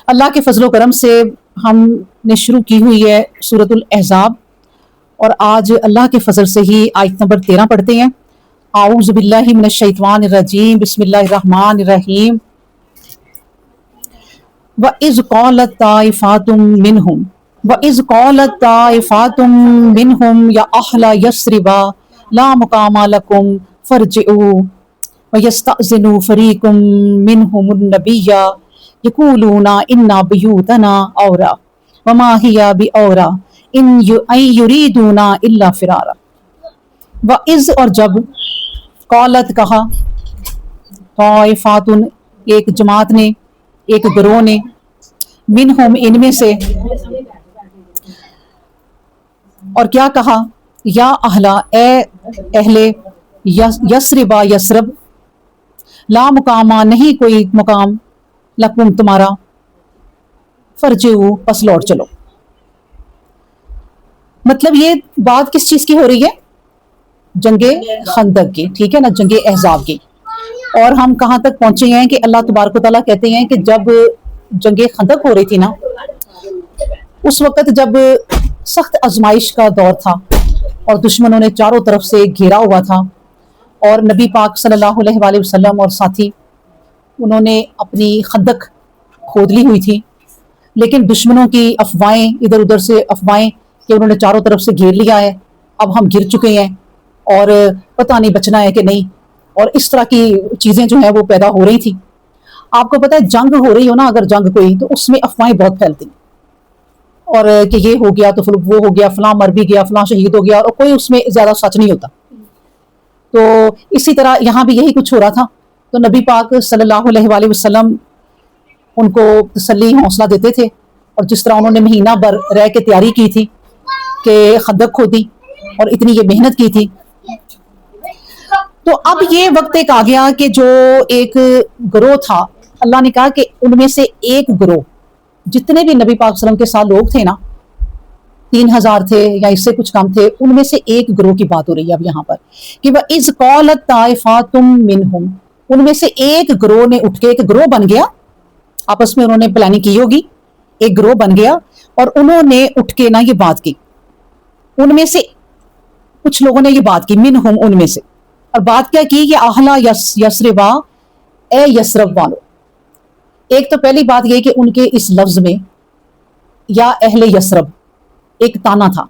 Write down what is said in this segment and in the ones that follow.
اللہ کے فضل و کرم سے ہم نے شروع کی ہوئی ہے سورۃ الاحزاب، اور آج اللہ کے فضل سے ہی آیت نمبر 13 پڑھتے ہیں۔ اعوذ باللہ من الشیطان الرجیم، بسم اللہ الرحمن الرحیم۔ وَإِذْ قَالَتْ طَائِفَةٌ مِّنْهُمْ وَإِذْ قَالَتْ طَائِفَةٌ مِّنْهُمْ يَا أَهْلَ يَثْرِبَ لَا مُقَامَ لَكُمْ فَارْجِعُوا وَيَسْتَأْذِنُ فَرِيقٌ مِّنْهُمُ النَّبِيَّ يَقُولُونَ إِنَّ بُيُوتَنَا عَوْرَةٌ وَمَا هِيَ بِعَوْرَةٍ إِن يُرِيدُونَ إِلَّا فِرَارًا۔ وَإِذْ اور جب، قالت کہا، طائفاتن ایک جماعت نے، ایک گروہ نے، منہم ان میں سے، اور کیا کہا، یا اہلا اے اہل یثرب، یثرب، لا مقامہ نہیں کوئی مقام، لکم تمہارا، فرجعوا پس لوٹ چلو۔ مطلب یہ بات کس چیز کی ہو رہی ہے؟ جنگ خندق کی، ٹھیک ہے نا، جنگ احزاب کی۔ اور ہم کہاں تک پہنچے ہیں کہ اللہ تبارک و تعالیٰ کہتے ہیں کہ جب جنگ خندق ہو رہی تھی نا، اس وقت جب سخت آزمائش کا دور تھا اور دشمنوں نے چاروں طرف سے گھیرا ہوا تھا، اور نبی پاک صلی اللہ علیہ وآلہ وسلم اور ساتھی انہوں نے اپنی خندق کھود لی ہوئی تھی، لیکن دشمنوں کی افواہیں، ادھر ادھر سے افواہیں کہ انہوں نے چاروں طرف سے گھیر لیا ہے، اب ہم گر چکے ہیں اور پتہ نہیں بچنا ہے کہ نہیں، اور اس طرح کی چیزیں جو ہیں وہ پیدا ہو رہی تھی۔ آپ کو پتہ ہے جنگ ہو رہی ہو نا، اگر جنگ کوئی، تو اس میں افواہیں بہت پھیلتی ہیں، اور کہ یہ ہو گیا تو پھر وہ ہو گیا، فلاں مر بھی گیا، فلاں شہید ہو گیا، اور کوئی اس میں زیادہ سچ نہیں ہوتا۔ تو اسی طرح یہاں بھی یہی کچھ ہو رہا تھا، تو نبی پاک صلی اللہ علیہ وآلہ وسلم ان کو تسلی حوصلہ دیتے تھے، اور جس طرح انہوں نے مہینہ بھر رہ کے تیاری کی تھی کہ خندق کھودی اور اتنی یہ محنت کی تھی۔ تو اب یہ وقت ایک آ گیا کہ جو ایک گروہ تھا، اللہ نے کہا کہ ان میں سے ایک گروہ، جتنے بھی نبی پاک صلی اللہ علیہ وسلم کے ساتھ لوگ تھے نا، 3000 تھے یا اس سے کچھ کم تھے، ان میں سے ایک گروہ کی بات ہو رہی ہے اب یہاں پر کہ وَإِذْ قَالَتْ طَائِفَةٌ مِّنْهُمْ، ان میں سے ایک گروہ نے اٹھ کے، ایک گروہ بن گیا، آپس میں انہوں نے پلاننگ کی ہوگی، ایک گروہ بن گیا اور انہوں نے اٹھ کے نا یہ بات کی، ان میں سے کچھ لوگوں نے یہ بات کی، منہم ان میں سے، اور بات کیا کی کہ اہلا یثربا، اے یثرب والو۔ ایک تو پہلی بات یہ کہ ان کے اس لفظ میں یا اہل یثرب ایک تانا تھا،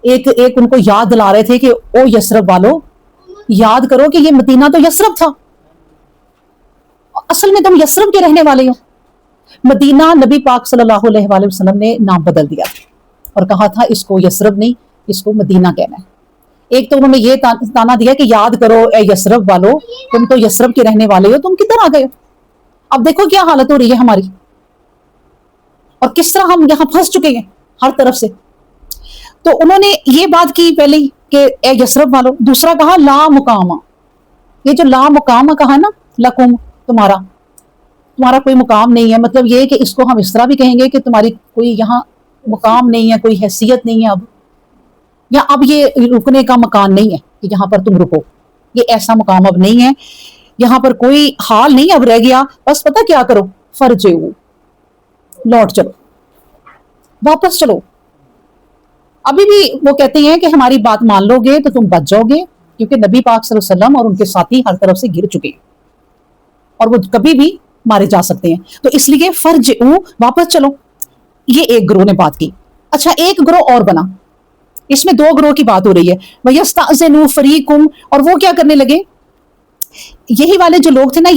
ایک ان کو یاد دلا رہے تھے کہ او یثرب والو، یاد کرو کہ یہ مدینہ تو یثرب تھا، اصل میں تم یثرب کے رہنے والے ہو۔ مدینہ نبی پاک صلی اللہ علیہ وآلہ وسلم نے نام بدل دیا اور کہا تھا اس کو یثرب نہیں، اس کو مدینہ کہنا ہے۔ ایک تو انہوں نے یہ تانا دیا کہ یاد کرو اے یثرب والو، تم تو یثرب کے رہنے والے ہو، تم کدھر آ گئے ہو؟ اب دیکھو کیا حالت ہو رہی ہے ہماری، اور کس طرح ہم یہاں پھنس چکے ہیں ہر طرف سے۔ تو انہوں نے یہ بات کی پہلے کہ اے یثرب والو، دوسرا کہا لا مقامہ، یہ جو لا مقامہ کہا نا، لکم تمہارا کوئی مقام نہیں ہے، مطلب یہ کہ اس کو ہم اس طرح بھی کہیں گے کہ تمہاری کوئی یہاں مقام نہیں ہے، کوئی حیثیت نہیں ہے اب، یا اب یہ رکنے کا مکان نہیں ہے کہ یہاں پر تم رکو، یہ ایسا مقام اب نہیں ہے، یہاں پر کوئی حال نہیں اب رہ گیا، بس پتہ کیا کرو، فرجعوا، لوٹ چلو، واپس چلو۔ ابھی بھی وہ کہتے ہیں کہ ہماری بات مان لو گے تو تم بچ جاؤ گے، کیونکہ نبی پاک صلی اللہ علیہ وسلم اور ان کے ساتھی ہر طرف سے گر چکے ہیں اور وہ کبھی بھی مارے جا سکتے ہیں، تو اس لیے فرجعوا، واپس چلو۔ یہ ایک گروہ نے بات کی۔ اچھا، ایک گروہ اور بنا، اس میں 2 گروہ کی بات ہو رہی ہے۔ وَيَسْتَأْذِنُ فَرِيقٌ، اور وہ کیا کرنے لگے، یہی والے جو لوگ تھے نا،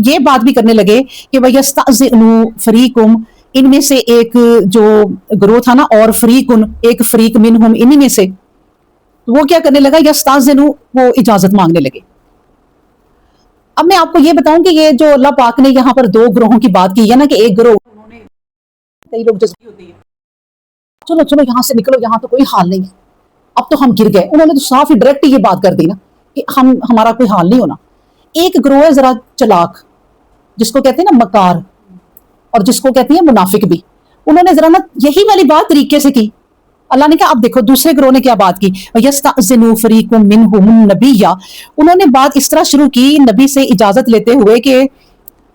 یہ بات بھی کرنے لگے کہ وَيَسْتَأْذِنُ فَرِيقٌ، ان میں سے ایک جو گروہ تھا نا، اور فریقن، ایک فریق منہم، انہی میں سے، وہ کیا کرنے لگا، یستاذنو، وہ اجازت مانگنے لگے۔ اب میں آپ کو یہ بتاؤں کہ یہ جو اللہ پاک نے یہاں پر 2 گروہوں کی بات کی ہے نا، کہ ایک گروہ، کئی لوگ جذبی ہوتے ہیں، چلو چلو یہاں سے نکلو، یہاں تو کوئی حال نہیں ہے، اب تو ہم گر گئے، انہوں نے تو صاف ہی ڈائریکٹ یہ بات کر دی نا کہ ہمارا کوئی حال نہیں ہونا۔ ایک گروہ ہے ذرا چلاک، جس کو کہتے ہیں نا مکار، اور جس کو کہتے ہیں منافق بھی، انہوں نے ذرا نا یہی والی بات طریقے سے کی۔ اللہ نے کہا اب دیکھو دوسرے گروہ نے کیا بات کی، یستأذن فریق منہم النبی، انہوں نے بات اس طرح شروع کی نبی سے اجازت لیتے ہوئے کہ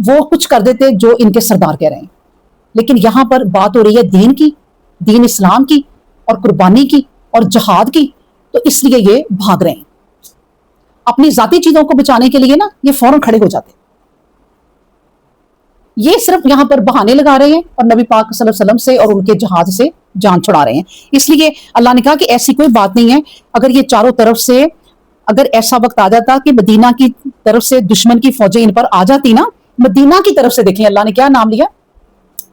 وہ کچھ کر دیتے جو ان کے سردار کہہ رہے ہیں. لیکن یہاں پر بات ہو رہی ہے دین کی، دین اسلام کی، اور قربانی کی، اور جہاد کی. تو اس لیے یہ بھاگ رہے ہیں. اپنی ذاتی چیزوں کو بچانے کے لیے نا یہ فوراً کھڑے ہو جاتے ہیں. یہ صرف یہاں پر بہانے لگا رہے ہیں اور نبی پاک صلی اللہ علیہ وسلم سے اور ان کے جہاد سے جان چھڑا رہے ہیں. اس لیے اللہ نے کہا کہ ایسی کوئی بات نہیں ہے. اگر یہ چاروں طرف سے اگر ایسا وقت آ جاتا کہ مدینہ کی طرف سے دشمن کی فوجیں ان پر آ جاتی نا، مدینہ کی طرف سے، دیکھیں اللہ نے کیا نام لیا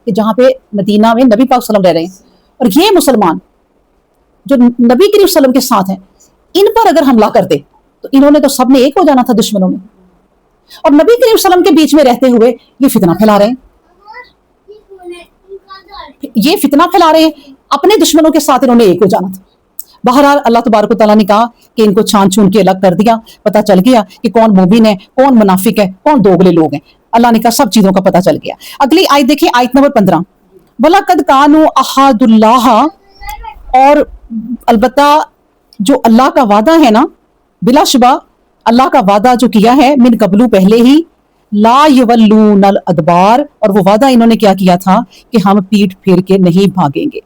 کہ جہاں پہ مدینہ میں نبی پاک صلی اللہ علیہ وسلم رہ رہے ہیں، اور یہ مسلمان جو نبی کریم صلی اللہ علیہ وسلم کے ساتھ ہیں، ان پر اگر حملہ کرتے تو انہوں نے تو سب نے ایک ہو جانا تھا دشمنوں میں. اور نبی کریم صلی اللہ علیہ وسلم کے بیچ میں رہتے ہوئے یہ فتنہ پھیلا رہے ہیں. یہ فتنہ پھیلا رہے ہیں، اپنے دشمنوں کے ساتھ انہوں نے ایک ہو جانا تھا. بہرحال اللہ تبارک و تعالیٰ نے کہا کہ ان کو چھان چھون کے الگ کر دیا. پتہ چل گیا کہ کون مومن ہے، کون منافق ہے، کون دوگلے لوگ ہیں. اللہ نے کہا سب چیزوں کا پتہ چل گیا. اگلی آیت دیکھیں، آیت نمبر 15. وَلَقَدْ كَانُوا أَحَدُ اللَّهَ، اور البتہ جو اللہ کا وعدہ ہے نا، بلا شبہ اللہ کا وعدہ جو کیا ہے من قبلو پہلے ہی، لا یولون الادبار، اور وہ وعدہ انہوں نے کیا کیا تھا کہ ہم پیٹ پھیر کے نہیں بھاگیں گے.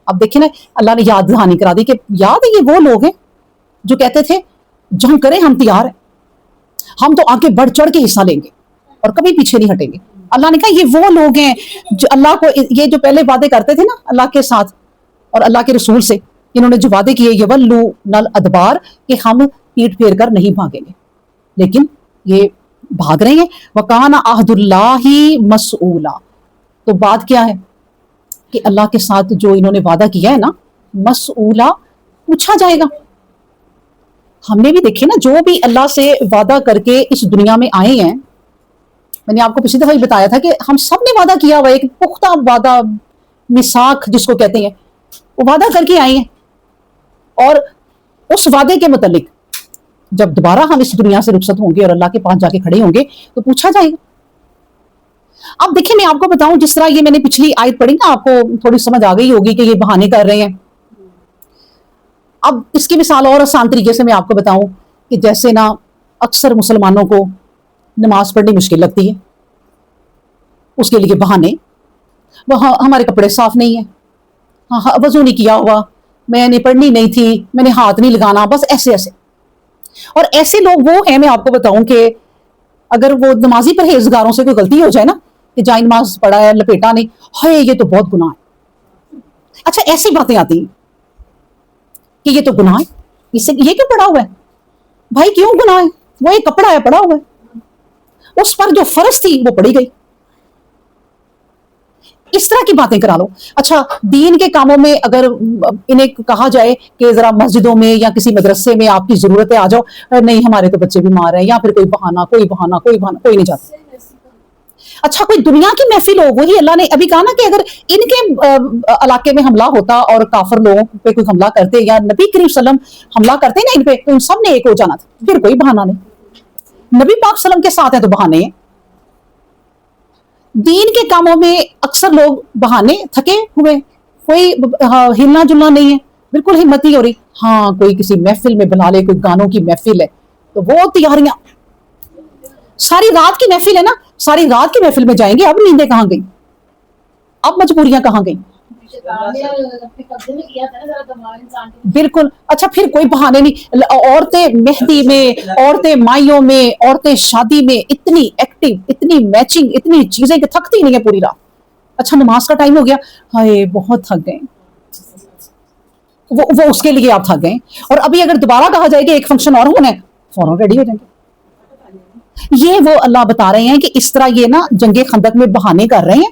اب دیکھیں نا اللہ نے یاد دہانی کرا دی کہ یاد ہے یہ وہ لوگ ہیں جو کہتے تھے جنگ کریں ہم تیار ہیں، ہم تو آگے بڑھ چڑھ کے حصہ لیں گے اور کبھی پیچھے نہیں ہٹیں گے. اللہ نے کہا یہ وہ لوگ ہیں جو اللہ کو، یہ جو پہلے وعدے کرتے تھے نا اللہ کے ساتھ اور اللہ کے رسول سے، انہوں نے جو وعدے کیے یولون الادبار کہ ہم پیٹ پھیر کر نہیں بھاگیں گے، لیکن یہ بھاگ رہے ہیں. وَقَانَ عَهْدُ اللَّهِ مَسْئُولًا، تو بات کیا ہے کہ اللہ کے ساتھ جو انہوں نے وعدہ کیا ہے نا، مسئولہ، پوچھا جائے گا. ہم نے بھی دیکھے نا جو بھی اللہ سے وعدہ کر کے اس دنیا میں آئے ہیں، میں نے آپ کو پچھلی دفعہ ہی بتایا تھا کہ ہم سب نے وعدہ کیا ہوا، ایک پختہ وعدہ، میثاق جس کو کہتے ہیں، وہ وعدہ کر کے آئے ہیں. اور اس وعدے کے متعلق جب دوبارہ ہم اس دنیا سے رخصت ہوں گے اور اللہ کے پاس جا کے کھڑے ہوں گے تو پوچھا جائے گا. اب دیکھیں میں آپ کو بتاؤں، جس طرح یہ میں نے پچھلی آیت پڑھی نا، آپ کو تھوڑی سمجھ آ گئی ہوگی کہ یہ بہانے کر رہے ہیں. اب اس کی مثال اور آسان طریقے سے میں آپ کو بتاؤں کہ جیسے نا اکثر مسلمانوں کو نماز پڑھنی مشکل لگتی ہے، اس کے لیے بہانے، وہ ہمارے کپڑے صاف نہیں ہیں، ہاں وضو نہیں کیا ہوا، میں نے پڑھنی نہیں تھی، میں نے ہاتھ نہیں لگانا، بس ایسے ایسے. اور ایسے لوگ وہ ہیں، میں آپ کو بتاؤں کہ اگر وہ نمازی پرہیزگاروں سے کوئی غلطی ہو جائے نا کہ جائے نماز پڑھا ہے لپیٹا نہیں، ہائے یہ تو بہت گناہ ہے. اچھا ایسی باتیں آتی ہیں کہ یہ تو گناہ ہے، اس سے یہ کیوں پڑا ہوا ہے؟ بھائی کیوں گناہ ہے؟ وہ ایک کپڑا ہے پڑا ہوا ہے، اس پر جو فرض تھی وہ پڑی گئی. اس طرح کی باتیں کرا لو. اچھا دین کے کاموں میں اگر انہیں کہا جائے کہ ذرا مسجدوں میں یا کسی مدرسے میں آپ کی ضرورت ہے آ جاؤ، نہیں ہمارے تو بچے بیمار ہیں، یا پھر کوئی بہانہ کوئی نہیں جاتا. اچھا کوئی دنیا کی محفل ہو، وہی اللہ نے ابھی کہا نا کہ اگر ان کے علاقے میں حملہ ہوتا اور کافر لوگوں پہ کوئی حملہ کرتے یا نبی کریم صلی اللہ علیہ وسلم حملہ کرتے نا ان پہ، تو ان سب نے ایک ہو جانا تھا، پھر کوئی بہانہ نہیں. نبی پاک صلی اللہ علیہ وسلم کے ساتھ ہیں تو بہانے ہیں. دین کے کاموں میں اکثر لوگ بہانے، تھکے ہوئے، کوئی ہلنا جلنا نہیں ہے، بالکل ہمت نہیں ہو رہی. ہاں کوئی کسی محفل میں بلا لے، کوئی گانوں کی محفل ہے تو وہ تیاریاں، ساری رات کی محفل ہے نا، ساری رات کی محفل میں جائیں گے. اب نیندیں کہاں گئی، اب مجبوریاں کہاں گئی؟ بالکل. اچھا پھر کوئی بہانے نہیں. عورتیں مہندی میں، عورتیں مائیوں میں، عورتیں شادی میں اتنی ایکٹیو، اتنی میچنگ، اتنی چیزیں کہ تھکتی نہیں ہے پوری رات. اچھا نماز کا ٹائم ہو گیا، ہائے بہت تھک گئے، وہ اس کے لیے آپ تھک گئے. اور ابھی اگر دوبارہ کہا جائے کہ ایک فنکشن اور ہونا ہے، فوراً ریڈی ہو جائیں گے. یہ وہ اللہ بتا رہے ہیں کہ اس طرح یہ نا جنگ خندق میں بہانے کر رہے ہیں.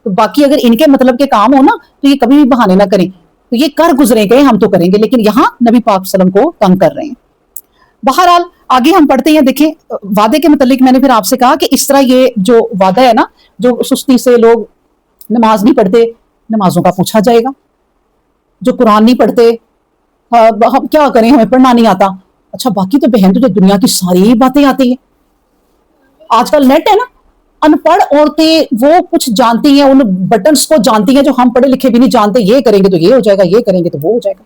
تو باقی اگر ان کے مطلب کے کام ہو نا تو یہ کبھی بھی بہانے نہ کریں، تو یہ کر گزرے گئے ہم تو کریں گے، لیکن یہاں نبی پاک صلی اللہ علیہ وسلم کو تنگ کر رہے ہیں. بہرحال آگے ہم پڑھتے ہیں. دیکھیں وعدے کے متعلق میں نے پھر آپ سے کہا کہ اس طرح یہ جو وعدہ ہے نا، جو سستی سے لوگ نماز نہیں پڑھتے، نمازوں کا پوچھا جائے گا. جو قرآن نہیں پڑھتے، ہم کیا کریں ہمیں پڑھنا نہیں آتا. اچھا باقی تو بہن تو دنیا کی ساری باتیں آتی ہیں. آج کل نیٹ ہے نا، ان پڑھ عورتیں وہ کچھ جانتی ہیں، ان بٹنز کو جانتی ہیں جو ہم پڑھے لکھے بھی نہیں جانتے. یہ کریں گے تو یہ ہو جائے گا، یہ کریں گے تو وہ ہو جائے گا،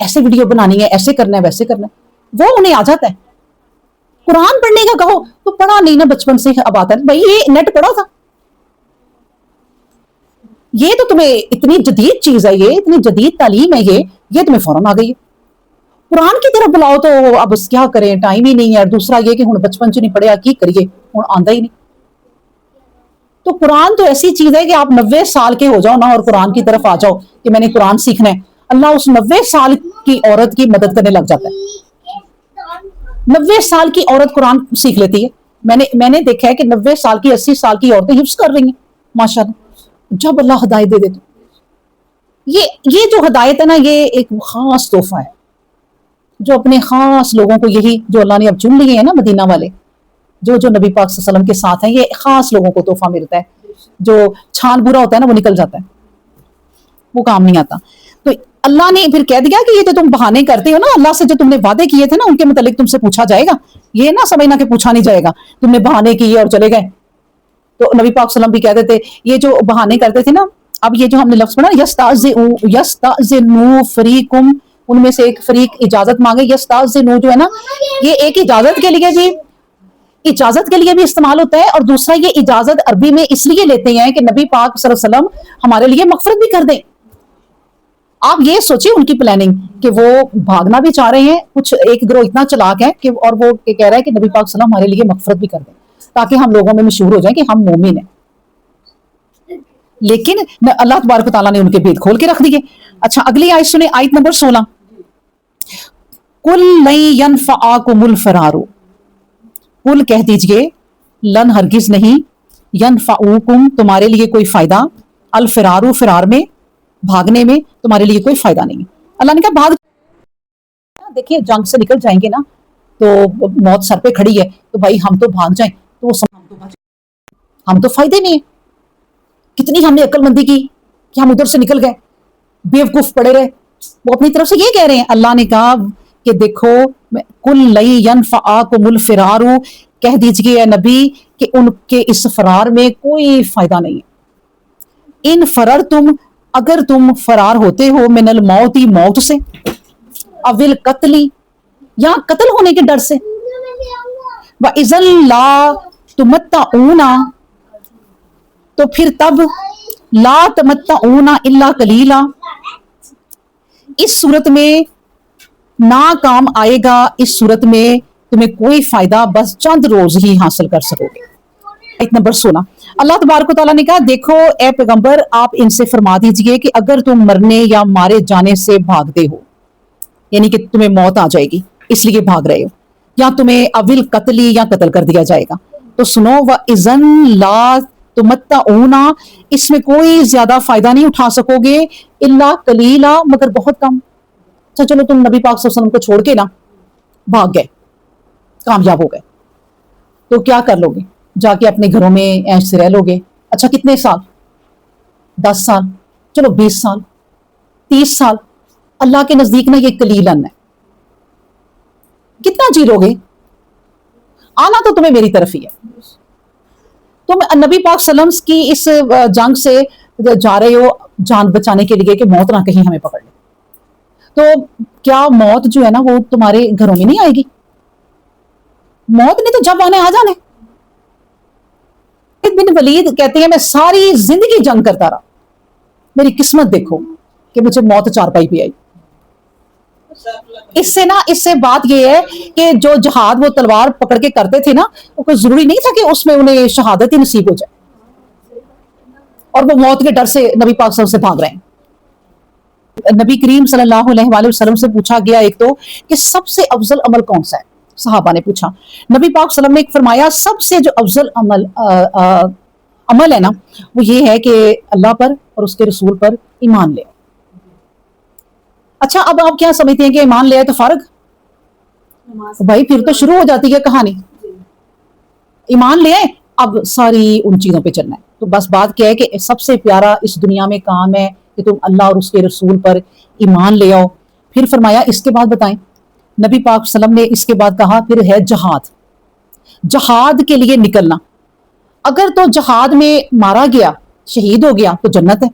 ایسے ویڈیو بنانی ہے، ایسے کرنا ہے، ویسے کرنا ہے، وہ انہیں آ جاتا ہے. قرآن پڑھنے کا کہو تو پڑھا نہیں نا بچپن سے، اب آتا ہے بھائی یہ نیٹ پڑھا تھا، یہ تو تمہیں اتنی جدید چیز ہے، یہ اتنی جدید تعلیم ہے، یہ تمہیں فوراً آ گئی ہے، قرآن کی طرف بلاؤ تو اب کیا کریں، ٹائم ہی نہیں ہے، دوسرا یہ کہ ہوں بچپن چ نہیں پڑھیا کی کریے، ہوں آندا ہی نہیں۔ تو قرآن تو ایسی چیز ہے کہ آپ 90 سال کے ہو جاؤ نا اور قرآن کی طرف آ جاؤ کہ میں نے قرآن سیکھنا ہے، اللہ اس 90 سال کی عورت کی مدد کرنے لگ جاتا ہے۔ 90 سال کی عورت قرآن سیکھ لیتی ہے، میں نے دیکھا ہے کہ 90 سال کی 80 سال کی عورتیں حفظ کر رہی ہیں ماشاء اللہ، جب اللہ ہدایت دے دے تو یہ جو ہدایت ہے نا، یہ ایک خاص تحفہ ہے جو اپنے خاص لوگوں کو، یہی جو اللہ نے اب چن لیے ہیں نا مدینہ والے، جو نبی پاک صلی اللہ علیہ وسلم کے ساتھ ہیں، یہ خاص لوگوں کو تحفہ ملتا ہے، جو چھان برا ہوتا ہے نا وہ نکل جاتا ہے، وہ کام نہیں آتا۔ تو اللہ نے پھر کہہ دیا کہ یہ تو تم بہانے کرتے ہو نا، اللہ سے جو تم نے وعدے کیے تھے نا ان کے متعلق تم سے پوچھا جائے گا، یہ نہ سمجھنا کہ پوچھا نہیں جائے گا، تم نے بہانے کیے اور چلے گئے۔ تو نبی پاک صلی اللہ علیہ وسلم بھی کہتے تھے، یہ جو بہانے کرتے تھے نا، اب یہ جو ہم نے لفظ پڑھا یستأذنوا فریقم، ان میں سے ایک فریق اجازت مانگے، یستأذنوا جو ہے نا یہ ایک اجازت کے لیے بھی استعمال ہوتا ہے، اور دوسرا یہ اجازت عربی میں اس لیے لیتے ہیں کہ نبی پاک صلی اللہ علیہ وسلم ہمارے لیے مغفرت بھی کر دیں۔ آپ یہ سوچیں ان کی پلاننگ کہ وہ بھاگنا بھی چاہ رہے ہیں، کچھ ایک گروہ اتنا چلاک ہے کہ اور وہ کہہ رہا ہے کہ نبی پاک صلی اللہ علیہ وسلم ہمارے لیے مغفرت بھی کر دیں تاکہ ہم لوگوں میں مشہور ہو جائیں کہ ہم مومن ہیں، لیکن اللہ تبارک و تعالیٰ نے ان کے بید کھول کے رکھ دیے۔ اچھا اگلی آیت سنیں، آیت نمبر 16، قُل لَن يَنفَعَكُمُ الْفِرَارُ، قل کہہ دیجئے، لن ہرگز نہیں، ینفعوکم تمہارے لیے کوئی فائدہ، الفرارو فرار میں، بھاگنے میں تمہارے لیے کوئی فائدہ نہیں۔ اللہ نے کہا بھاگ، دیکھیں جنگ سے نکل جائیں گے نا تو موت سر پہ کھڑی ہے تو بھائی ہم تو بھاگ جائیں تو وہ ہم تو فائدے میں ہیں، کتنی ہم نے عقل مندی کی کہ ہم ادھر سے نکل گئے، بیوقوف پڑے رہے، وہ اپنی طرف سے یہ کہہ رہے ہیں۔ اللہ نے کہا کہ دیکھو، قُل لَن يَنفَعَكُمُ الْفِرَارُ، کہہ دیجئے اے نبی کہ ان کے اس فرار میں کوئی فائدہ نہیں ہے۔ ان فررتم، اگر تم فرار ہوتے ہو، من الموت، موت سے، اوil قتل، یا قتل ہونے کے ڈر سے، وَإِذًا لَا تُمَتَّعُونَ، تو پھر تب لا تمتعون الا قلیلا، اس صورت میں نہ کام آئے گا، اس صورت میں تمہیں کوئی فائدہ بس چند روز ہی حاصل کر سکو گے۔ آیت نمبر 16، اللہ تبارک و تعالیٰ نے کہا دیکھو اے پیغمبر، آپ ان سے فرما دیجئے کہ اگر تم مرنے یا مارے جانے سے بھاگتے ہو، یعنی کہ تمہیں موت آ جائے گی اس لیے بھاگ رہے ہو، یا تمہیں اوil قتل، یا قتل کر دیا جائے گا، تو سنو، وَإِذًا لَا تُمَتَّعُونَ، اس میں کوئی زیادہ فائدہ نہیں اٹھا سکو گے، الا قلیلا، مگر بہت کم۔ اچھا چلو تم نبی پاک صلی اللہ علیہ وسلم کو چھوڑ کے نا بھاگ گئے، کامیاب ہو گئے، تو کیا کر لو گے؟ جا کے اپنے گھروں میں عیش سے رہ لو گے۔ اچھا کتنے سال؟ 10 سال، چلو 20 سال، 30 سال، اللہ کے نزدیک نا یہ قلیلاً ہے، کتنا جی لو گے؟ آنا تو تمہیں میری طرف ہی ہے، تم نبی پاک صلی اللہ علیہ وسلم کی اس جنگ سے جا رہے ہو جان بچانے کے لیے کہ موت نہ کہیں ہمیں پکڑ لے، تو کیا موت جو ہے نا وہ تمہارے گھروں میں نہیں آئے گی؟ موت نے تو جب آنے آ جانے۔ بن ولید کہتے ہیں میں ساری زندگی جنگ کرتا رہا، میری قسمت دیکھو کہ مجھے موت چارپائی پہ آئی۔ اس سے بات یہ ہے کہ جو جہاد وہ تلوار پکڑ کے کرتے تھے نا، وہ کوئی ضروری نہیں تھا کہ اس میں انہیں شہادت ہی نصیب ہو جائے، اور وہ موت کے ڈر سے نبی پاک صلی اللہ علیہ وسلم سے بھاگ رہے ہیں۔ نبی کریم صلی اللہ علیہ وآلہ وسلم سے پوچھا گیا ایک تو کہ سب سے افضل عمل کون سا ہے، صحابہ نے پوچھا، نبی پاک صلی اللہ علیہ وسلم نے فرمایا سب سے جو افضل عمل ہے نا وہ یہ ہے کہ اللہ پر اور اس کے رسول پر ایمان لے۔ اچھا اب آپ کیا سمجھتے ہیں کہ ایمان لے آئے تو فارغ؟ بھائی پھر تو شروع ہو جاتی ہے کہانی، ایمان لے آئے اب ساری ان چیزوں پہ چلنا ہے۔ تو بس بات کیا ہے کہ سب سے پیارا اس دنیا میں کام ہے کہ تم اللہ اور اس کے رسول پر ایمان لے آؤ۔ پھر فرمایا اس کے بعد بتائیں، نبی پاک صلی اللہ علیہ وسلم نے اس کے بعد کہا پھر ہے جہاد، جہاد کے لیے نکلنا۔ اگر تو جہاد میں مارا گیا، شہید ہو گیا تو جنت ہے،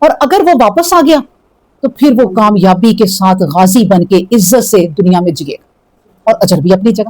اور اگر وہ واپس آ گیا تو پھر وہ کامیابی کے ساتھ غازی بن کے عزت سے دنیا میں جیے گا، اور اجر بھی اپنی جگہ۔